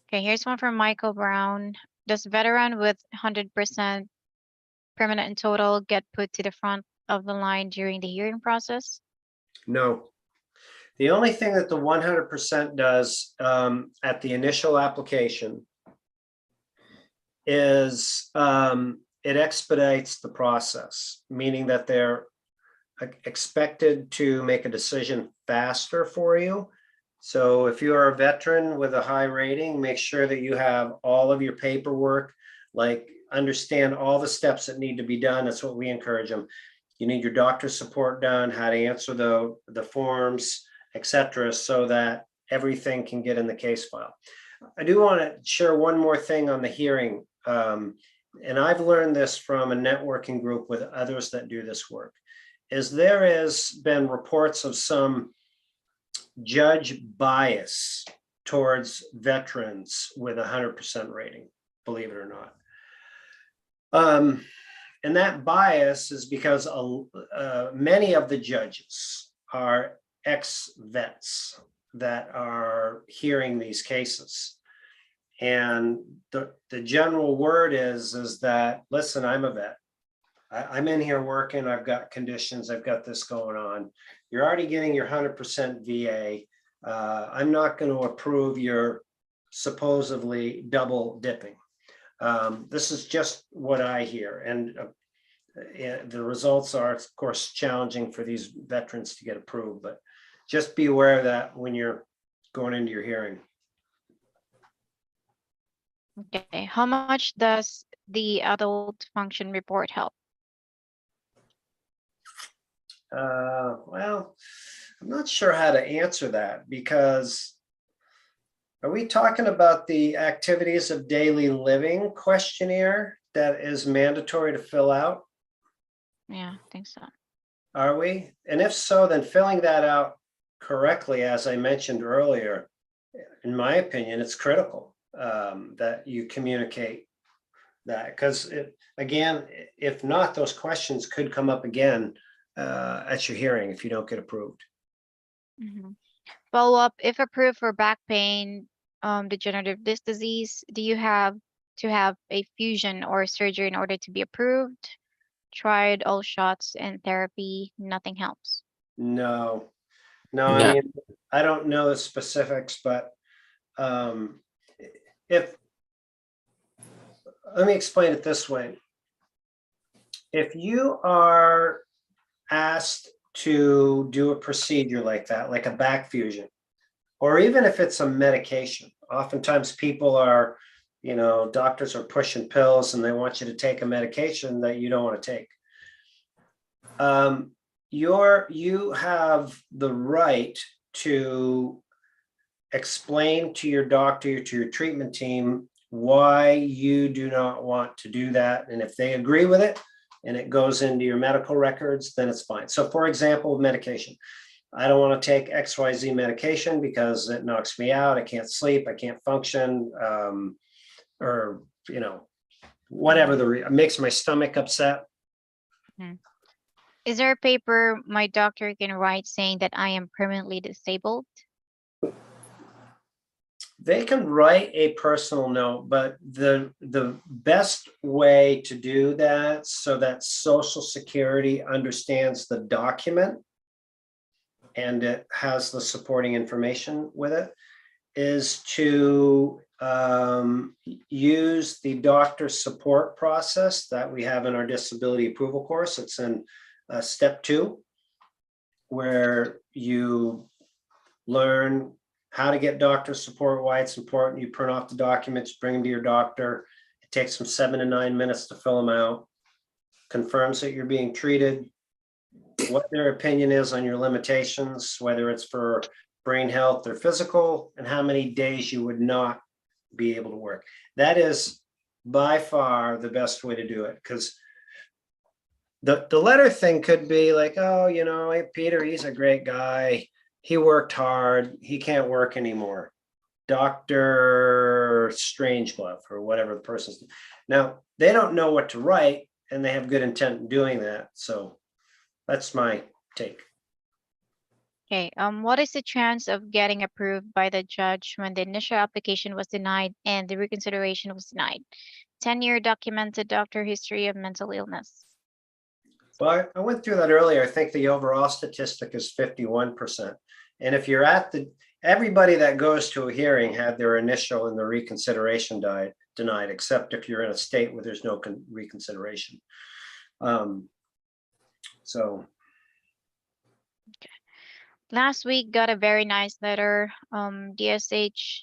[SPEAKER 3] Okay, here's one from Michael Brown. Does veteran with 100% permanent and total get put to the front of the line during the hearing process?
[SPEAKER 1] No. The only thing that the 100% does at the initial application is it expedites the process, meaning that they're expected to make a decision faster for you. So if you are a veteran with a high rating, make sure that you have all of your paperwork, like understand all the steps that need to be done. That's what we encourage them. You need your doctor support done, how to answer the forms, etc., so that everything can get in the case file. I do want to share one more thing on the hearing. And I've learned this from a networking group with others that do this work, is there has been reports of some judge bias towards veterans with 100% rating, believe it or not. And that bias is because many of the judges are ex-vets that are hearing these cases. And the general word is that, listen, I'm a vet. I'm in here working. I've got conditions. I've got this going on. You're already getting your 100% VA. I'm not going to approve your supposedly double dipping. This is just what I hear. And the results are, of course, challenging for these veterans to get approved. But just be aware of that when you're going into your hearing.
[SPEAKER 3] Okay, how much does the adult function report help?
[SPEAKER 1] Well, I'm not sure how to answer that because are we talking about the activities of daily living questionnaire that is mandatory to fill out?
[SPEAKER 3] Yeah, I think so.
[SPEAKER 1] Are we? And if so, then filling that out correctly, as I mentioned earlier, in my opinion, it's critical that you communicate that because again, if not, those questions could come up again at your hearing if you don't get approved.
[SPEAKER 3] Mhm. Follow up, if approved for back pain, degenerative disc disease, do you have to have a fusion or surgery in order to be approved? Tried all shots and therapy, nothing helps.
[SPEAKER 1] No, no, I
[SPEAKER 2] No.
[SPEAKER 1] mean, I don't know the specifics, but um, if, let me explain it this way. If you are asked to do a procedure like that, like a back fusion, or even if it's a medication, oftentimes people are, doctors are pushing pills and they want you to take a medication that you don't want to take. You have the right to explain to your doctor, to your treatment team, why you do not want to do that. And if they agree with it and it goes into your medical records, then it's fine. So for example, medication. I don't want to take XYZ medication because it knocks me out. I can't sleep. I can't function. Or, whatever it makes my stomach upset.
[SPEAKER 3] Mhm. Is there a paper my doctor can write saying that I am permanently disabled?
[SPEAKER 1] They can write a personal note, but the best way to do that so that Social Security understands the document and it has the supporting information with it is to use the doctor support process that we have in our disability approval course. It's in step 2, where you learn how to get doctor support, why it's important. You print off the documents, bring them to your doctor. It takes them 7 to 9 minutes to fill them out, confirms that you're being treated, what their opinion is on your limitations, whether it's for brain health or physical, and how many days you would not be able to work. That is by far the best way to do it, because the letter thing could be like, oh, hey, Peter, he's a great guy. He worked hard. He can't work anymore. Dr. Strangeglove or whatever the person's. Now, they don't know what to write and they have good intent in doing that. So that's my take.
[SPEAKER 3] Okay, what is the chance of getting approved by the judge when the initial application was denied and the reconsideration was denied? 10-year documented doctor history of mental illness.
[SPEAKER 1] Well, I went through that earlier. I think the overall statistic is 51%. And if you're everybody that goes to a hearing had their initial and the reconsideration denied, except if you're in a state where there's no reconsideration. So.
[SPEAKER 3] Last week got a very nice letter, DSH,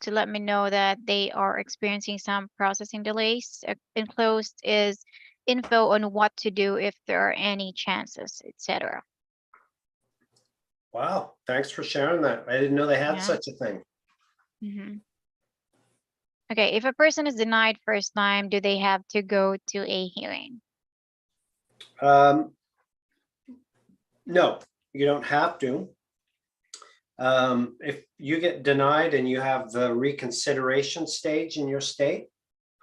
[SPEAKER 3] to let me know that they are experiencing some processing delays. Enclosed is info on what to do if there are any chances, etc.
[SPEAKER 1] Wow, thanks for sharing that. I didn't know they had
[SPEAKER 3] Yeah.
[SPEAKER 1] such a thing.
[SPEAKER 3] Mm-hmm. Okay, if a person is denied first time, do they have to go to a hearing?
[SPEAKER 1] No, you don't have to. If you get denied and you have the reconsideration stage in your state,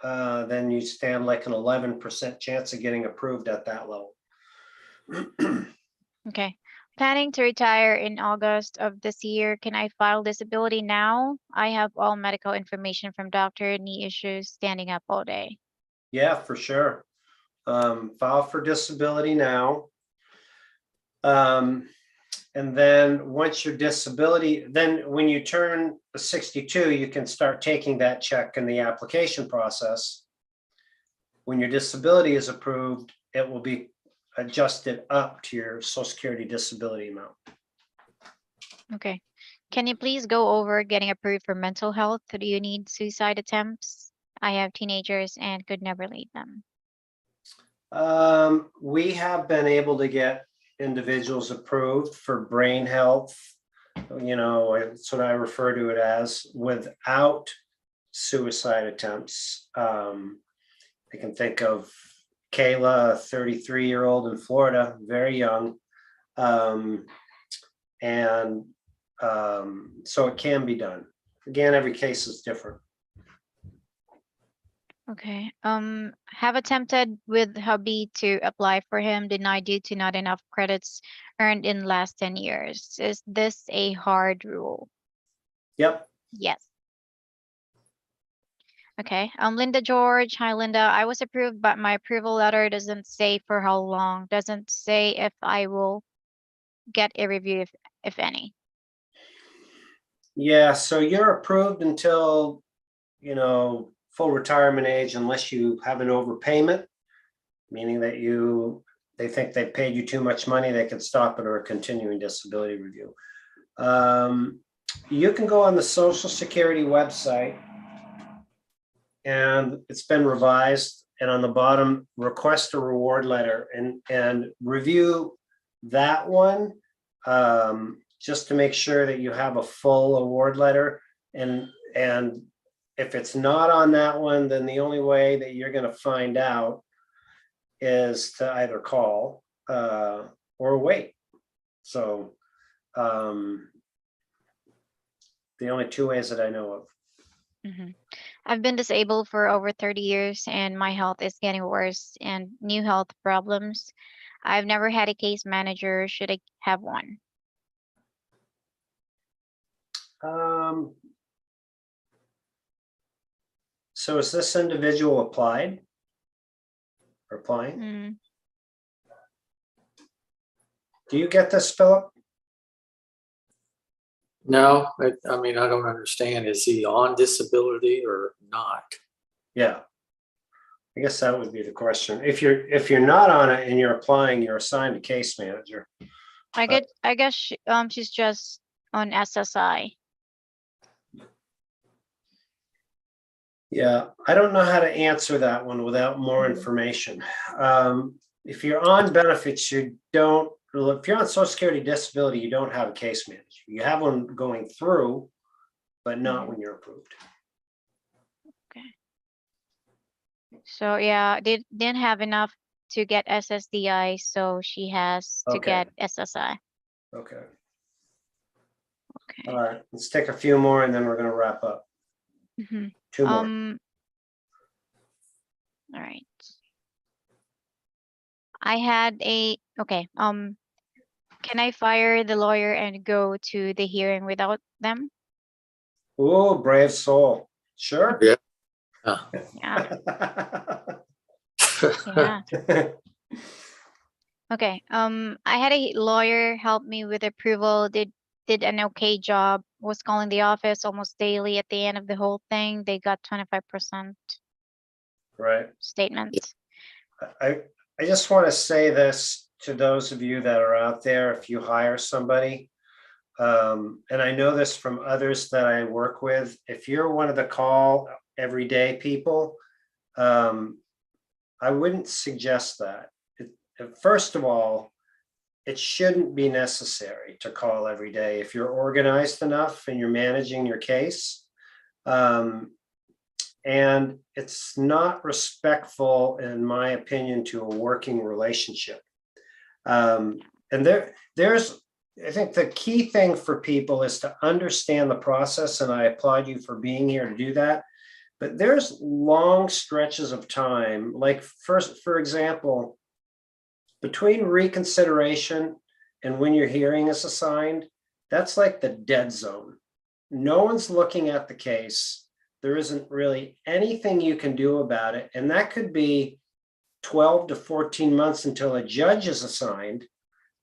[SPEAKER 1] then you stand like an 11% chance of getting approved at that level.
[SPEAKER 3] Okay. Planning to retire in August of this year. Can I file disability now? I have all medical information from doctor, knee issues, standing up all day.
[SPEAKER 1] Yeah, for sure. File for disability now. And then once your disability, then when you turn 62, you can start taking that check in the application process. When your disability is approved, it will be adjusted up to your Social Security disability amount.
[SPEAKER 3] Okay. Can you please go over getting approved for mental health? Do you need suicide attempts? I have teenagers and could never leave them.
[SPEAKER 1] We have been able to get individuals approved for brain health. It's what I refer to it as, without suicide attempts. I can think of Kayla, a 33-year-old in Florida, very young. So it can be done. Again, every case is different.
[SPEAKER 3] Okay. Have attempted with hubby to apply for him, denied due to not enough credits earned in last 10 years. Is this a hard rule?
[SPEAKER 1] Yep.
[SPEAKER 3] Yes. Okay. Linda George. Hi, Linda. I was approved, but my approval letter doesn't say for how long. Doesn't say if I will get a review, if any.
[SPEAKER 1] Yeah, so you're approved until, full retirement age, unless you have an overpayment, meaning that they think they paid you too much money, they can stop it, or a continuing disability review. You can go on the Social Security website, and it's been revised, and on the bottom, request a reward letter, and review that one, just to make sure that you have a full award letter. And if it's not on that one, then the only way that you're going to find out is to either call or wait. So the only two ways that I know of.
[SPEAKER 3] Mm-hmm. I've been disabled for over 30 years and my health is getting worse and new health problems. I've never had a case manager. Should I have one?
[SPEAKER 1] So is this individual applied or applying? Do you get this, Philip?
[SPEAKER 2] No, I mean, I don't understand. Is he on disability or not?
[SPEAKER 1] Yeah. I guess that would be the question. If you're not on it and you're applying, you're assigned a case manager.
[SPEAKER 3] I guess she's just on SSI.
[SPEAKER 1] Yeah, I don't know how to answer that one without more information. If you're on benefits, if you're on Social Security disability, you don't have a case manager. You have one going through, but not when you're approved.
[SPEAKER 3] Okay. So yeah, didn't have enough to get SSDI, so she has to get SSI.
[SPEAKER 1] Okay.
[SPEAKER 3] Okay.
[SPEAKER 1] All right, let's take a few more and then we're going to wrap up. Two more.
[SPEAKER 3] All right. I had okay. Can I fire the lawyer and go to the hearing without them?
[SPEAKER 1] Oh, brave soul. Sure.
[SPEAKER 2] Yeah.
[SPEAKER 3] Yeah. Yeah. Okay. I had a lawyer help me with approval, did an okay job, was calling the office almost daily. At the end of the whole thing, they got 25%
[SPEAKER 1] Right.
[SPEAKER 3] statement.
[SPEAKER 1] I just want to say this to those of you that are out there. If you hire somebody, and I know this from others that I work with, if you're one of the call everyday people, I wouldn't suggest that. First of all, it shouldn't be necessary to call every day if you're organized enough and you're managing your case. And it's not respectful, in my opinion, to a working relationship. And there's, I think the key thing for people is to understand the process, and I applaud you for being here to do that. But there's long stretches of time, like for example, between reconsideration and when your hearing is assigned, that's like the dead zone. No one's looking at the case. There isn't really anything you can do about it. And that could be 12 to 14 months until a judge is assigned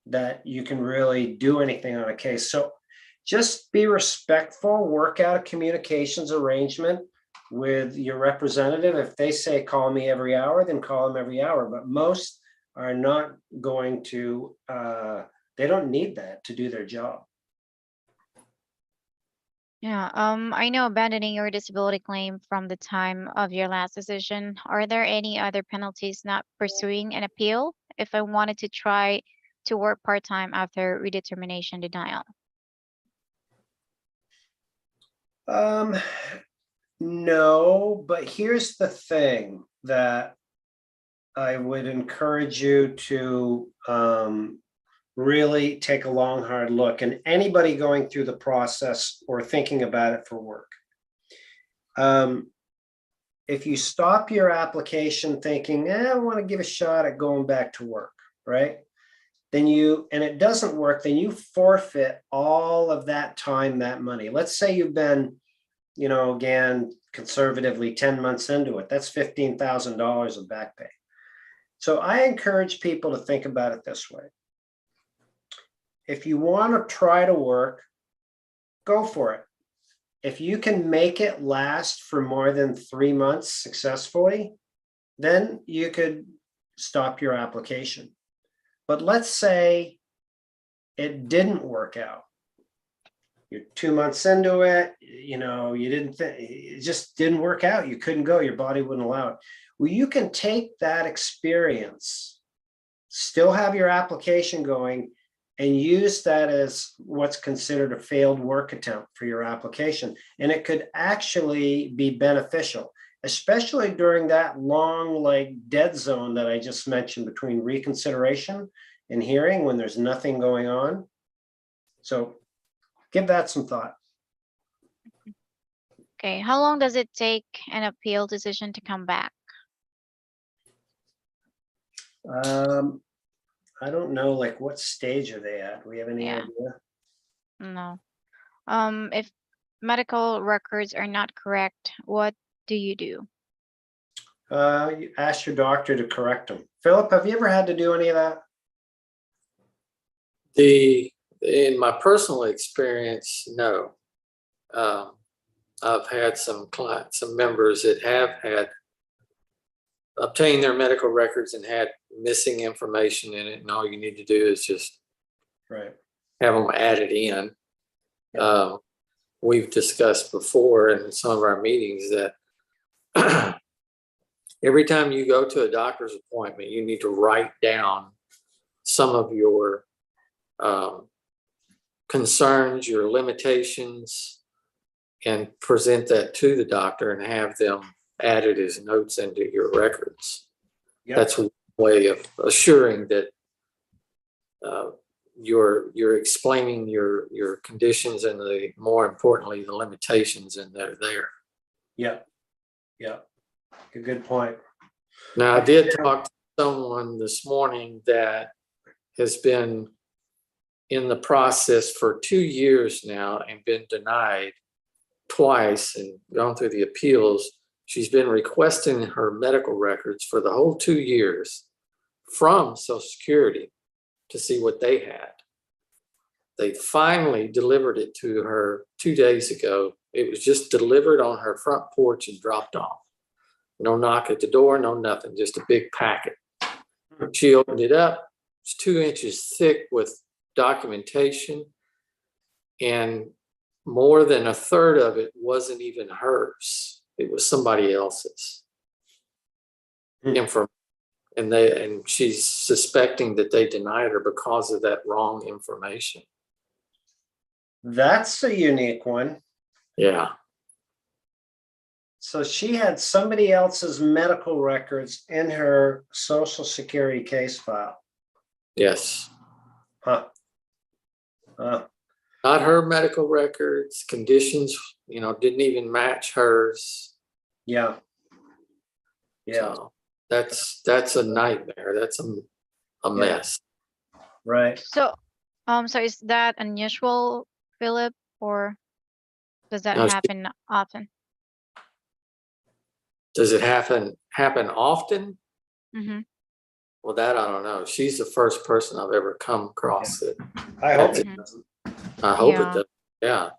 [SPEAKER 1] that you can really do anything on a case. So just be respectful, work out a communications arrangement with your representative. If they say, call me every hour, then call them every hour. But most are not going to, they don't need that to do their job.
[SPEAKER 3] Yeah, I know abandoning your disability claim from the time of your last decision. Are there any other penalties not pursuing an appeal if I wanted to try to work part-time after redetermination denial?
[SPEAKER 1] Um, no, but here's the thing that I would encourage you to really take a long, hard look, and anybody going through the process or thinking about it for work. If you stop your application thinking, I want to give a shot at going back to work, right? Then and it doesn't work, then you forfeit all of that time, that money. Let's say you've been, again, conservatively 10 months into it. That's $15,000 of back pay. So I encourage people to think about it this way. If you want to try to work, go for it. If you can make it last for more than 3 months successfully, then you could stop your application. But let's say it didn't work out. You're 2 months into it, you didn't it just didn't work out. You couldn't go, your body wouldn't allow it. Well, you can take that experience, still have your application going, and use that as what's considered a failed work attempt for your application. And it could actually be beneficial, especially during that long, dead zone that I just mentioned between reconsideration and hearing, when there's nothing going on. So give that some thought.
[SPEAKER 3] Okay, how long does it take an appeal decision to come back?
[SPEAKER 1] I don't know, what stage are they at? Do we have any
[SPEAKER 3] Yeah.
[SPEAKER 1] idea?
[SPEAKER 3] No. If medical records are not correct, what do you do?
[SPEAKER 1] You ask your doctor to correct them. Philip, have you ever had to do any of that?
[SPEAKER 2] In my personal experience, no. I've had some clients, some members that have had obtained their medical records and had missing information in it, and all you need to do is just
[SPEAKER 1] Right.
[SPEAKER 2] have them added in.
[SPEAKER 1] Yeah.
[SPEAKER 2] We've discussed before in some of our meetings that every time you go to a doctor's appointment, you need to write down some of your concerns, your limitations, and present that to the doctor and have them added as notes into your records.
[SPEAKER 1] Yep.
[SPEAKER 2] That's a way of assuring that you're explaining your conditions and more importantly, the limitations, and they're there.
[SPEAKER 1] Yeah. A good point.
[SPEAKER 2] Now, I did talk to someone this morning that has been in the process for 2 years now and been denied twice and gone through the appeals. She's been requesting her medical records for the whole 2 years from Social Security to see what they had. They finally delivered it to her 2 days ago. It was just delivered on her front porch and dropped off. No knock at the door, no nothing, just a big packet. She opened it up. It's 2 inches thick with documentation, and more than a third of it wasn't even hers. It was somebody else's information. And she's suspecting that they denied her because of that wrong information.
[SPEAKER 1] That's a unique one.
[SPEAKER 2] Yeah.
[SPEAKER 1] So she had somebody else's medical records in her Social Security case file.
[SPEAKER 2] Yes.
[SPEAKER 1] Huh.
[SPEAKER 2] Not her medical records, conditions, didn't even match hers.
[SPEAKER 1] Yeah.
[SPEAKER 2] So that's a nightmare. That's a mess.
[SPEAKER 1] Right.
[SPEAKER 3] So is that unusual, Philip, or does that
[SPEAKER 2] No,
[SPEAKER 3] happen often?
[SPEAKER 2] Does it happen often?
[SPEAKER 3] Mm-hmm.
[SPEAKER 2] Well, that I don't know. She's the first person I've ever come across it.
[SPEAKER 1] I hope it doesn't.
[SPEAKER 2] I hope it
[SPEAKER 3] Yeah.
[SPEAKER 2] does. Yeah.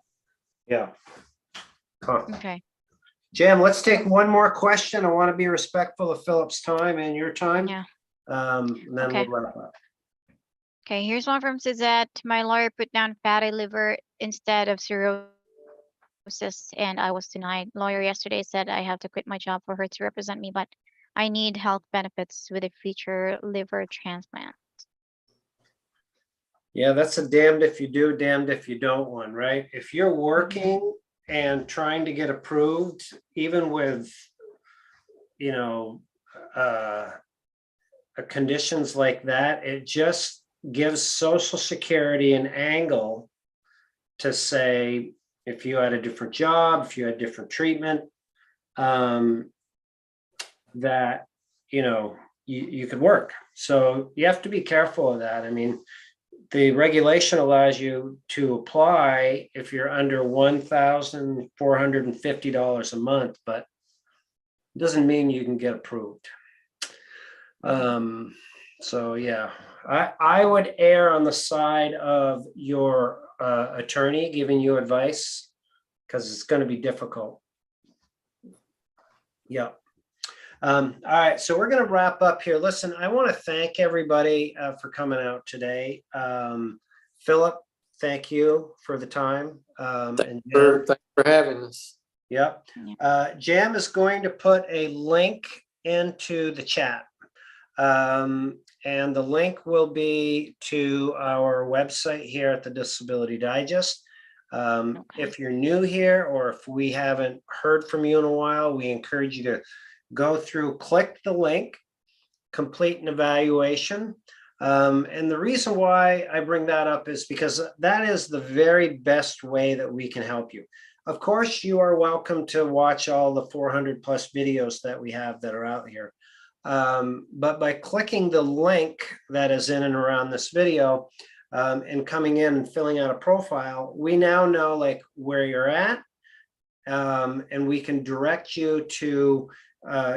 [SPEAKER 1] Yeah. Huh.
[SPEAKER 3] Okay.
[SPEAKER 1] Jam, let's take one more question. I want to be respectful of Philip's time and your time.
[SPEAKER 3] Yeah.
[SPEAKER 1] And then
[SPEAKER 3] Okay.
[SPEAKER 1] we'll wrap up.
[SPEAKER 3] Okay, here's one from Suzette. My lawyer put down fatty liver instead of cirrhosis. and I was denied. Lawyer yesterday said I have to quit my job for her to represent me, but I need health benefits with a future liver transplant.
[SPEAKER 1] Yeah, that's a damned if you do, damned if you don't one, right? If you're working and trying to get approved, even with, you know, conditions like that, it just gives Social Security an angle to say, if you had a different job, if you had different treatment, that, you know, you could work. So you have to be careful of that. I mean, the regulation allows you to apply if you're under $1,450 a month, but it doesn't mean you can get approved. So yeah, I would err on the side of your attorney giving you advice, because it's going to be difficult. Yeah. All right, so we're going to wrap up here. Listen, I want to thank everybody for coming out today. Philip, thank you for the time.
[SPEAKER 2] Thanks for having us.
[SPEAKER 1] Yep. Jam is going to put a link into the chat. And the link will be to our website here at the Disability Digest. If you're new here, or if we haven't heard from you in a while, we encourage you to go through, click the link, complete an evaluation. And the reason why I bring that up is because that is the very best way that we can help you. Of course, you are welcome to watch all the 400 plus videos that we have that are out here. But by clicking the link that is in and around this video, and coming in and filling out a profile, we now know like where you're at, and we can direct you to,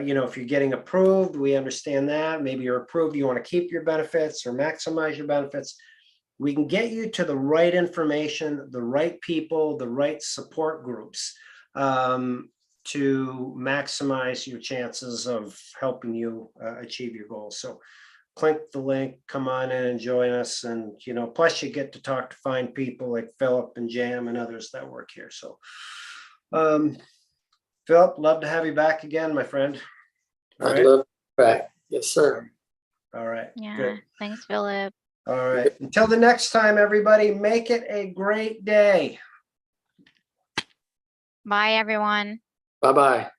[SPEAKER 1] you know, if you're getting approved, we understand that. Maybe you're approved, you want to keep your benefits or maximize your benefits. We can get you to the right information, the right people, the right support groups, to maximize your chances of helping you achieve your goals. So click the link, come on in and join us. And, you know, plus you get to talk to fine people like Philip and Jam and others that work here. So, Philip, love to have you back again, my friend.
[SPEAKER 2] All right. Love back. Yes, sir.
[SPEAKER 1] All right.
[SPEAKER 3] Yeah.
[SPEAKER 1] Good.
[SPEAKER 3] Thanks, Philip.
[SPEAKER 1] All right. Until the next time, everybody, make it a great day.
[SPEAKER 3] Bye, everyone.
[SPEAKER 2] Bye-bye.